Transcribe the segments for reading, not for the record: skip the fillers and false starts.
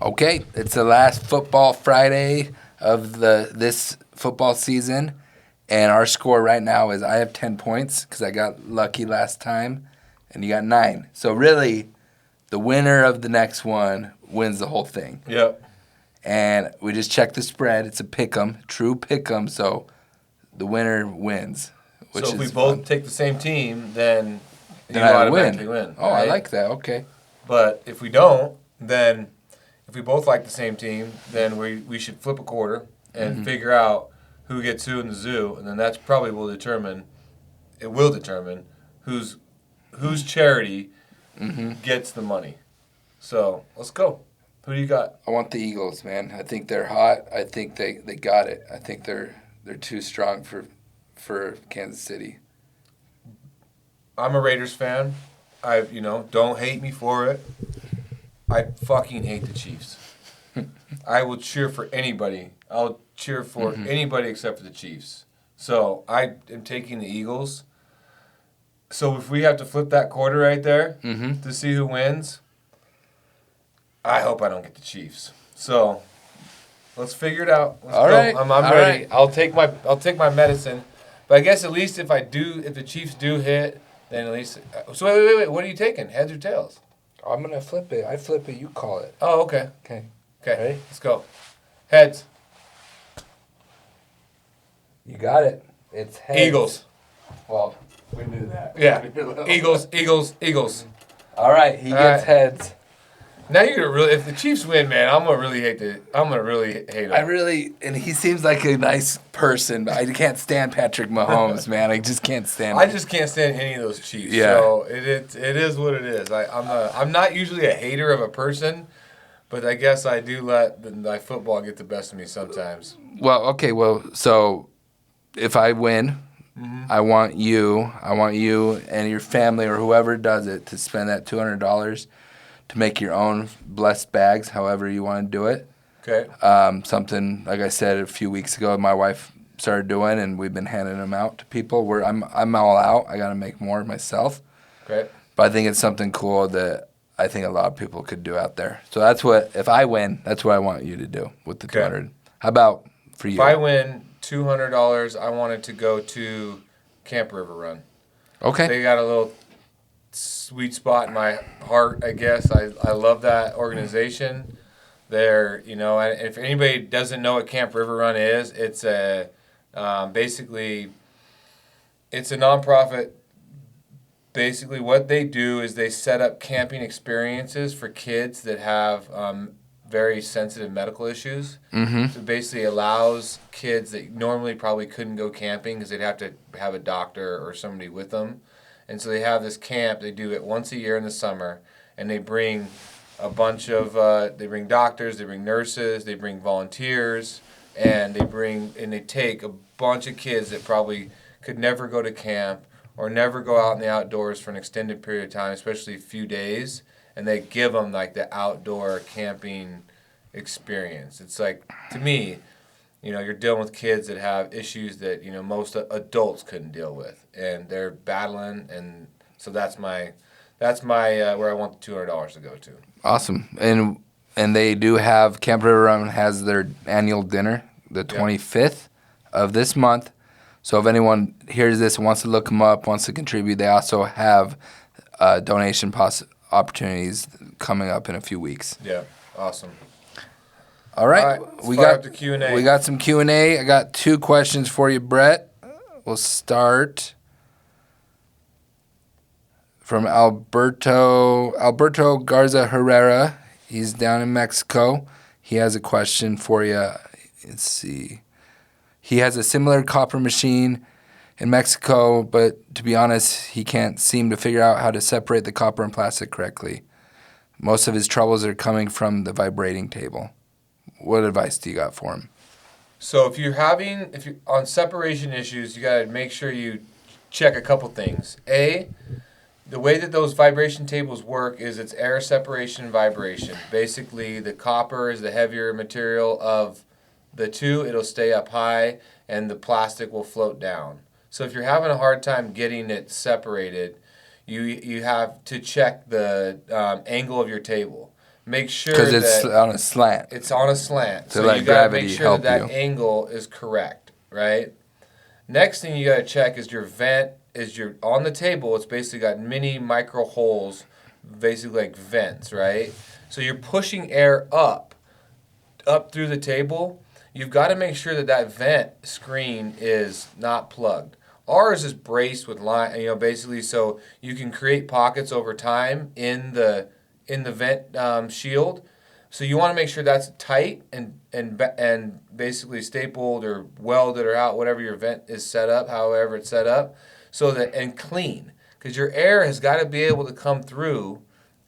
Okay, it's the last football Friday of this football season, and our score right now is I have 10 points because I got lucky last time, and you got 9. So really, the winner of the next one wins the whole thing. Yep. And we just checked the spread. It's a pick'em, true pick'em. So the winner wins. Which So if we is both fun. take the same team, then you Then I automatically win. Oh, I right? like that. Okay. But if we don't, then if we both like the same team, then we should flip a quarter and figure out who gets who in the zoo, and then that's probably will determine whose charity gets the money. So let's go. Who do you got? I want the Eagles, man. I think they're hot. I think they got it. I think they're too strong for Kansas City. I'm a Raiders fan. Don't hate me for it. I fucking hate the Chiefs. I will cheer for anybody. I'll cheer for anybody except for the Chiefs. So I am taking the Eagles. So if we have to flip that quarter right there to see who wins, I hope I don't get the Chiefs. So let's figure it out. Let's All go. right. I'm All ready. right. I'll take my medicine. But I guess at least if the Chiefs do hit, then at least. So wait. What are you taking? Heads or tails? I'm gonna flip it. I flip it. You call it. Oh, okay. Okay. Okay. Ready? Let's go. Heads. You got it. It's heads. Eagles. Well, we knew that. Yeah. Eagles. All right. He All gets right. heads. Now you're gonna really. If the Chiefs win, man, I'm gonna really hate him. And he seems like a nice person, but I can't stand Patrick Mahomes, man. I just can't stand him. I just can't stand any of those Chiefs. Yeah. So it is what it is. I'm not usually a hater of a person, but I guess I do let my football get the best of me sometimes. Well, okay. Well, so if I win, I want you and your family or whoever does it to spend that $200 to make your own blessed bags, however you want to do it. Okay. Something like I said a few weeks ago, my wife started doing, and we've been handing them out to people. I'm all out. I got to make more myself. Okay. But I think it's something cool that I think a lot of people could do out there. So that's what, if I win, that's what I want you to do with the 200. How about for you? If I win $200, I want it to go to Camp River Run. Okay. They got a little sweet spot in my heart, I guess. I love that organization. And if anybody doesn't know what Camp River Run is, it's basically it's a nonprofit. Basically, what they do is they set up camping experiences for kids that have very sensitive medical issues. So basically allows kids that normally probably couldn't go camping because they'd have to have a doctor or somebody with them. And so they have this camp. They do it once a year in the summer, and they bring a bunch of they bring doctors, they bring nurses, they bring volunteers, and they take a bunch of kids that probably could never go to camp or never go out in the outdoors for an extended period of time, especially a few days, and they give them like the outdoor camping experience. It's like, to me, you're dealing with kids that have issues that, most adults couldn't deal with, and they're battling, and so that's my where I want the $200 to go to. Awesome. And they do have, Camp River Run has their annual dinner the 25th of this month. So if anyone hears this and wants to look them up, wants to contribute, they also have donation opportunities coming up in a few weeks. Yeah, awesome. All right. We got the Q&A. We got some Q&A. I got 2 questions for you, Brett. We'll start from Alberto Garza Herrera. He's down in Mexico. He has a question for you. Let's see. He has a similar copper machine in Mexico, but to be honest, he can't seem to figure out how to separate the copper and plastic correctly. Most of his troubles are coming from the vibrating table. What advice do you got for him? So if you're on separation issues, you got to make sure you check a couple things. The way that those vibration tables work is it's air separation and vibration. Basically, the copper is the heavier material of the two. It'll stay up high, and the plastic will float down. So if you're having a hard time getting it separated, you have to check the angle of your table. make sure Because it's that on a slant. it's on a slant. To So let you got to gravity make sure help that you. angle is correct, right? Next thing you got to check is your vent. On the table? It's basically got mini micro holes, basically like vents, right? So you're pushing air up through the table. You've got to make sure that that vent screen is not plugged. Ours is braced with line, basically so you can create pockets over time in the vent shield. So you want to make sure that's tight and basically stapled or welded or out whatever your vent is set up, however it's set up, so that and clean because your air has got to be able to come through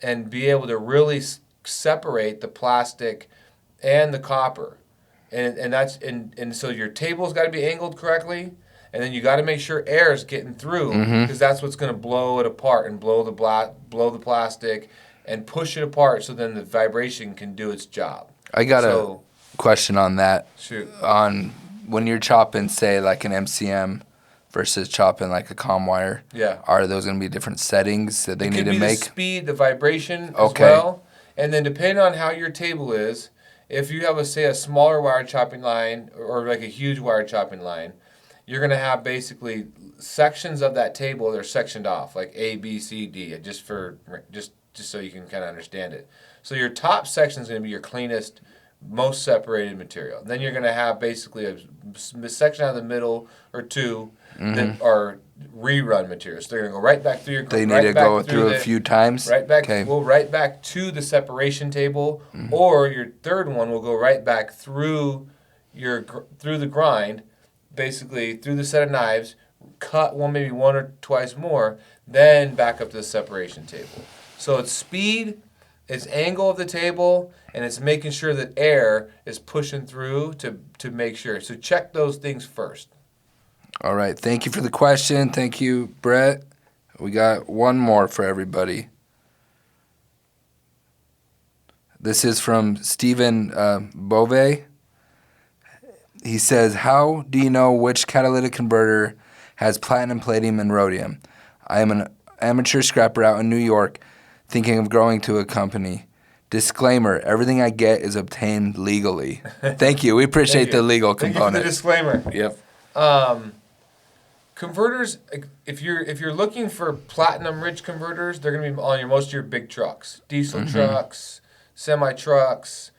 and be able to really separate the plastic and the copper, and so your table's got to be angled correctly. And then you got to make sure air is getting through because that's what's going to blow it apart and blow the plastic and push it apart so then the vibration can do its job. I got a question on that. Shoot. On when you're chopping, say, like an MCM versus chopping like a comm wire, are those going to be different settings that they need to make? The speed, the vibration as well. And then depending on how your table is, if you have, a smaller wire chopping line or like a huge wire chopping line, you're going to have basically sections of that table that are sectioned off, like A, B, C, D, just so you can kind of understand it. So your top section is going to be your cleanest, most separated material. Then you're going to have basically a section out of the middle or two that are rerun materials. So they're going to go right back through your. They need to go through a few times. Right back. Well, right back to the separation table, or your third one will go right back through the grind. Basically, through the set of knives, cut maybe one or twice more, then back up to the separation table. So it's speed, it's angle of the table, and it's making sure that air is pushing through to make sure. So check those things first. All right. Thank you for the question. Thank you, Brett. We got one more for everybody. This is from Stephen Bove. He says, how do you know which catalytic converter has platinum, palladium, and rhodium? I am an amateur scrapper out in New York thinking of growing to a company. Disclaimer, everything I get is obtained legally. Thank you. We appreciate the legal component. Thank you for the disclaimer. Yep. Converters, if you're looking for platinum-rich converters, they're going to be on most of your big trucks. Diesel trucks, semi-trucks.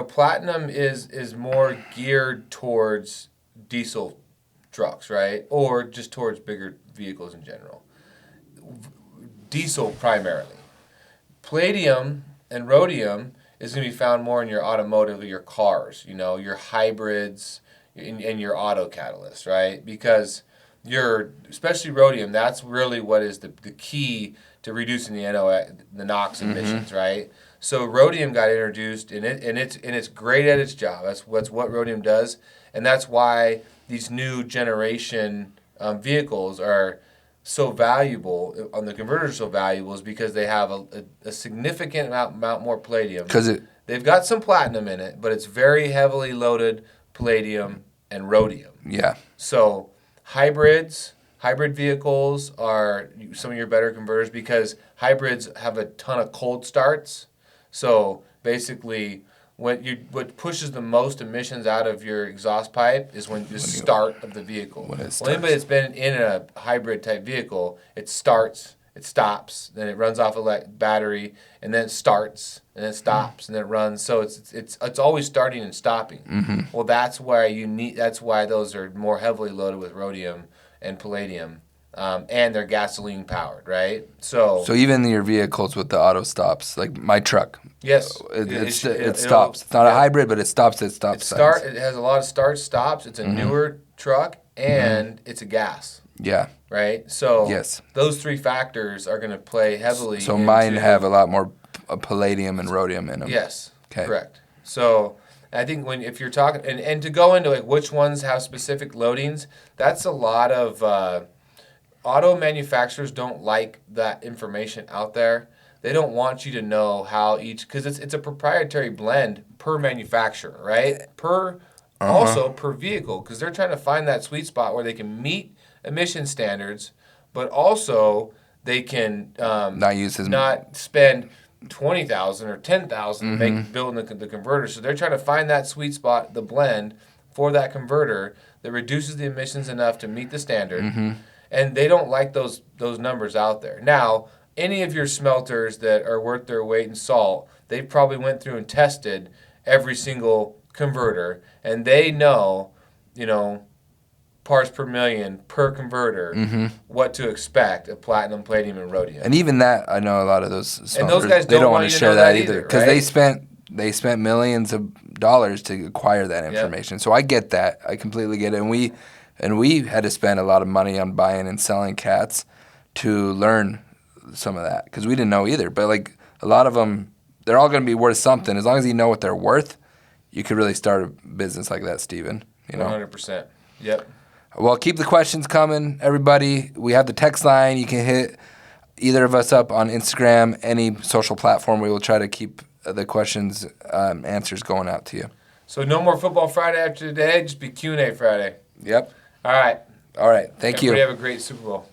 Platinum is more geared towards diesel trucks, right? Or just towards bigger vehicles in general. Diesel primarily. Palladium and rhodium is going to be found more in your automotive, your cars, your hybrids, and your auto catalysts, right? Because especially rhodium, that's really what is the key to reducing the NOx emissions, right? So rhodium got introduced, and it's great at its job. That's what rhodium does, and that's why these new generation vehicles are so valuable. On the converters, are so valuable is because they have a significant amount more palladium. They've got some platinum in it, but it's very heavily loaded palladium and rhodium. Yeah. So hybrid vehicles are some of your better converters because hybrids have a ton of cold starts. So basically, what pushes the most emissions out of your exhaust pipe is when the start of the vehicle. Well, anybody that's been in a hybrid type vehicle, it starts, it stops, then it runs off a battery, and then it starts, and then it stops, and then it runs. So it's always starting and stopping. Well, that's why those are more heavily loaded with rhodium and palladium. And they're gasoline powered, right? So even your vehicles with the auto stops, like my truck. Yes, it stops. It's not a hybrid, but it stops at stop signs. It has a lot of start stops. It's a newer truck, and it's a gas. Yeah. Right. So yes, those three factors are going to play heavily. So mine have a lot more palladium and rhodium in them. Yes. Okay. Correct. So I think if you're talking and to go into like which ones have specific loadings, that's a lot of. Auto manufacturers don't like that information out there. They don't want you to know how because it's a proprietary blend per manufacturer, right? Also per vehicle, because they're trying to find that sweet spot where they can meet emission standards, but also they can not spend $20,000 or $10,000 to make building the converter. So they're trying to find that sweet spot, the blend for that converter that reduces the emissions enough to meet the standard. And they don't like those numbers out there. Now, any of your smelters that are worth their weight in salt, they probably went through and tested every single converter, and they know, parts per million per converter, what to expect of platinum, palladium, and rhodium. And even that, I know a lot of those smelters, And those guys they don't want want you to to know share that that either either, because right? they spent millions of dollars to acquire that information. So I get that. I completely get it. And we had to spend a lot of money on buying and selling cats to learn some of that because we didn't know either. But like a lot of them, they're all going to be worth something. As long as you know what they're worth, you could really start a business like that, Steven. 100%. Yep. Well, keep the questions coming, everybody. We have the text line. You can hit either of us up on Instagram, any social platform. We will try to keep the questions, answers going out to you. So no more Football Friday after today. Just be Q&A Friday. Yep. All right. All right. Thank you. Everybody have a great Super Bowl.